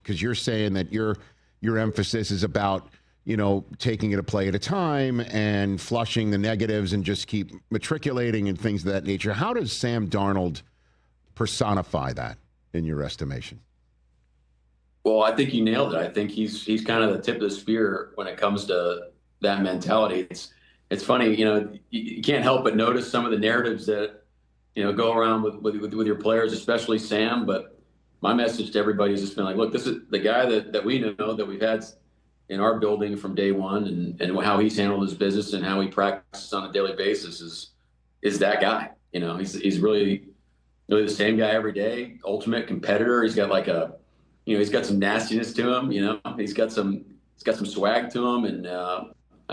Because you're saying that your emphasis is about, taking it a play at a time and flushing the negatives and just keep matriculating and things of that nature. How does Sam Darnold personify that in your estimation? Well, I think you nailed it. I think he's kind of the tip of the spear when it comes to that mentality. It's funny, you can't help but notice some of the narratives that, go around with your players, especially Sam. But my message to everybody has just been like, look, this is the guy that we know, that we've had in our building from day one, and how he's handled his business and how he practices on a daily basis is that guy. He's really the same guy every day, ultimate competitor. He's got he's got some nastiness to him, he's got some swag to him, and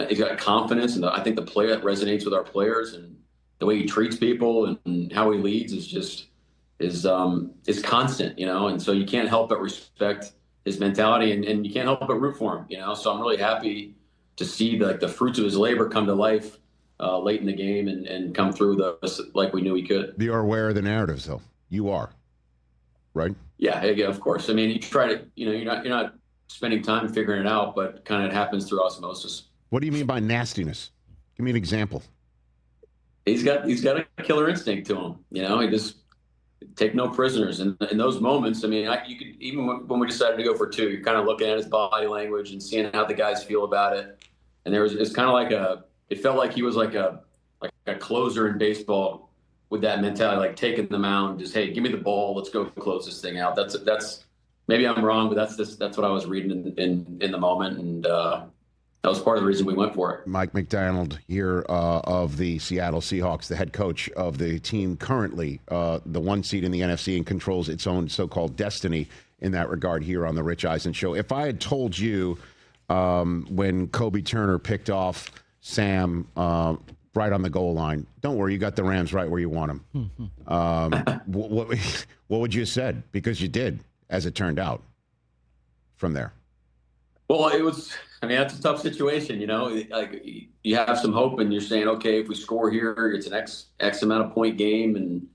he's got confidence. And I think the play that resonates with our players, and the way he treats people and how he leads is constant, and so you can't help but respect his mentality, and you can't help but root for him, so I'm really happy to see the fruits of his labor come to life late in the game and come through like we knew he could. You are aware of the narratives, though. You are, right? Yeah, of course. I mean, you try to, you're not spending time figuring it out, but kind of it happens through osmosis. What do you mean by nastiness? Give me an example. He's got a killer instinct to him. He just take no prisoners. And in those moments, I mean, you could, even when we decided to go for two, you're kind of looking at his body language and seeing how the guys feel about it. And it's kind of it felt like he was like a closer in baseball with that mentality, like taking the mound, just, hey, give me the ball, let's go close this thing out. That's maybe I'm wrong, but that's what I was reading in the moment, and that was part of the reason we went for it. Mike Macdonald here of the Seattle Seahawks, the head coach of the team currently, the one seed in the NFC, and controls its own so-called destiny in that regard here on the Rich Eisen Show. If I had told you when Kobe Turner picked off Sam right on the goal line, don't worry, you got the Rams right where you want them. What would you have said? Because you did, as it turned out, from there. Well, that's a tough situation, like you have some hope and you're saying, okay, if we score here, it's an X amount of point game, and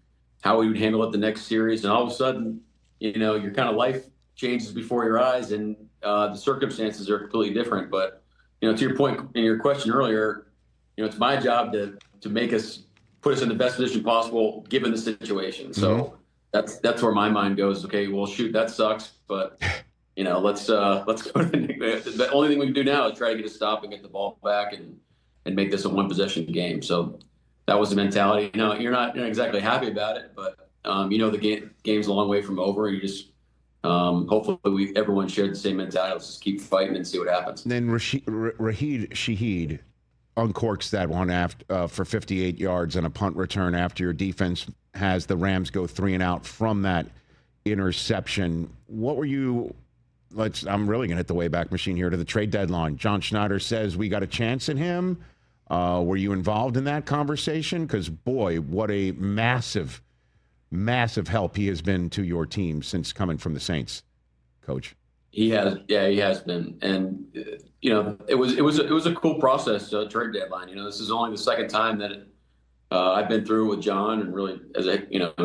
how we would handle it the next series. And all of a sudden, your kind of life changes before your eyes, and the circumstances are completely different. But, to your point in your question earlier, it's my job to put us in the best position possible given the situation. So that's where my mind goes. Okay, well, shoot, that sucks, but let's go to the only thing we can do now is try to get a stop and get the ball back and make this a one possession game. So that was the mentality. You're not exactly happy about it, but the game's a long way from over. You just hopefully everyone shared the same mentality. Let's just keep fighting and see what happens. And then Rashid Shaheed uncorks that one for 58 yards and a punt return after your defense has the Rams go 3 and out from that interception. What were you? I'm really going to hit the Wayback Machine here to the trade deadline. John Schneider says we got a chance in him. Were you involved in that conversation? Because, boy, what a massive, massive help he has been to your team since coming from the Saints, Coach. He has been. And, it was a cool process, trade deadline. This is only the second time that I've been through with John, and really as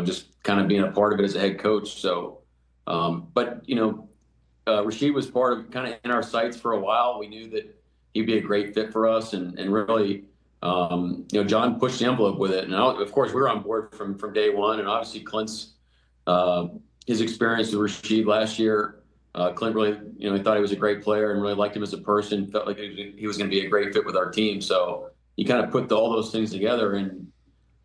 just kind of being a part of it as a head coach. So, but, Rashid was part of kind of in our sights for a while. We knew that he'd be a great fit for us, and really, John pushed the envelope with it. And of course, we were on board from day one. And obviously, Clint's his experience with Rashid last year, Clint really, he thought he was a great player and really liked him as a person. Felt like he was going to be a great fit with our team. So you kind of put all those things together, and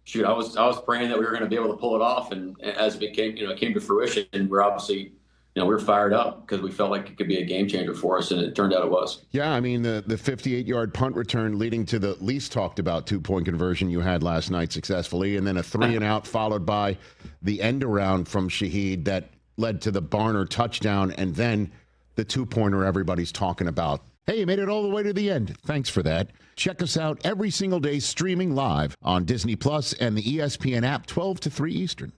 shoot, I was praying that we were going to be able to pull it off. And as it came to fruition, and we're obviously. We were fired up because we felt like it could be a game changer for us, and it turned out it was. Yeah, I mean, the 58-yard punt return leading to the least talked about 2-point conversion you had last night successfully, and then a 3 and out followed by the end around from Shaheed that led to the Barner touchdown, and then the 2-pointer everybody's talking about. Hey, you made it all the way to the end. Thanks for that. Check us out every single day streaming live on Disney Plus and the ESPN app 12 to 3 Eastern.